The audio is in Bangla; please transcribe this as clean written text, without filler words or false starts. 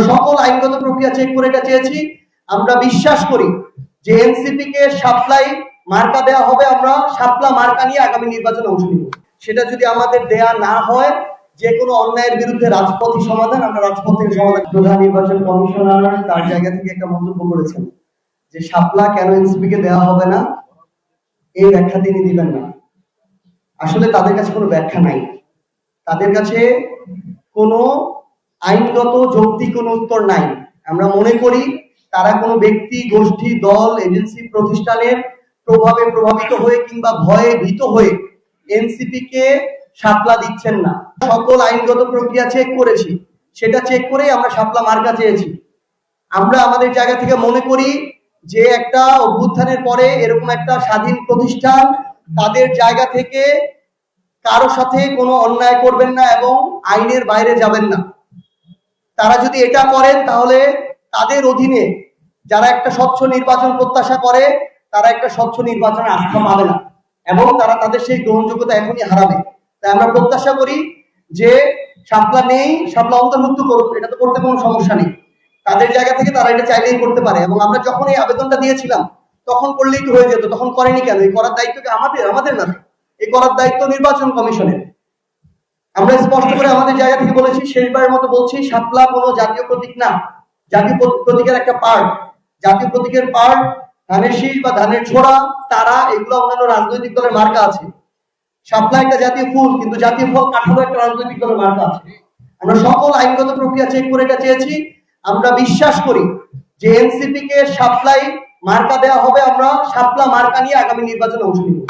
সকল আইনগত প্রক্রিয়া চেক করে এটা চেয়েছি। আমরা বিশ্বাস করি যে এনসিপি কে সাপ্লাই মার্কা দেওয়া হবে, আমরা শাপলা মার্কা নিয়ে আগামী নির্বাচনে অংশ নিব। সেটা যদি আমাদের দেয়া না হয়, যে কোনো অন্যায়ের বিরুদ্ধে রাজপথই সমাধান, আমরা রাজপথের সমাধান। প্রধান নির্বাচন কমিশনার তার জায়গা থেকে একটা মন্তব্য করেছেন যে শাপলা কেন এনসিপি কে দেওয়া হবে না, এই ব্যাখ্যা তিনি দিবেন না। আসলে তাদের কাছে কোনো ব্যাখ্যা নাই, তাদের কাছে কোনো আইনগত যৌক্তিক কোনো উত্তর নাই। আমরা মনে করি তারা কোনো ব্যক্তি, গোষ্ঠী, দল, এজেন্সি, প্রতিষ্ঠানের প্রভাবে প্রভাবিত হয়ে কিংবা ভয়ে ভীত হয়ে এনসিপি কে শাপলা দিচ্ছেন না। সকল আইনগত প্রক্রিয়া চেক করেছি, সেটা চেক করেই আমরা শাপলা মার্কা চেয়েছি। আমরা আমাদের জায়গা থেকে মনে করি যে একটা অভ্যুত্থানের পরে এরকম একটা স্বাধীন প্রতিষ্ঠান তাদের জায়গা থেকে কারো সাথে কোনো অন্যায় করবেন না এবং আইনের বাইরে যাবেন না। তারা যদি এটা করেন তাহলে তাদের অধীনে যারা একটা স্বচ্ছ নির্বাচন প্রত্যাশা করে তারা একটা স্বচ্ছ নির্বাচনের আস্থা পাবে না এবং তারা তাদের সেই গ্রহণযোগ্যতা এখনই হারাবে। তাই আমরা প্রত্যাশা করি যে শাপলা নেই, শাপলা অন্তর্ভুক্ত করুক, এটা তো করতে কোনো সমস্যা নেই। তাদের জায়গা থেকে তারা এটা চাইলেই করতে পারে এবং আমরা যখন এই আবেদনটা দিয়েছিলাম তখন করলেই তো হয়ে যেত, তখন করেনি কেন? এই করার দায়িত্ব কি আমাদের না, এই করার দায়িত্ব নির্বাচন কমিশনের। আমরা স্পষ্ট করে আমাদের জায়গা থেকে বলেছি, শেষবারের মতো বলছি, শাপলা কোনো জাতীয় প্রতীক না, জাতীয় প্রতীকের একটা পার্ট। জাতীয় প্রতীকের পার্ট ধানের শীষ বা ধানের ছোড়া, তারা, এগুলো অন্যান্য রাজনৈতিক দলের মার্কা আছে। শাপলা একটা জাতীয় ফুল, কিন্তু জাতীয় ফল কাঠামো একটা রাজনৈতিক দলের মার্কা আছে। আমরা সকল আইনগত প্রক্রিয়া চেক করে এটা চেয়েছি। আমরা বিশ্বাস করি যে এনসিপি কে সাপ্লাই মার্কা দেওয়া হবে, আমরা শাপলা মার্কা নিয়ে আগামী নির্বাচনে অংশ নিব।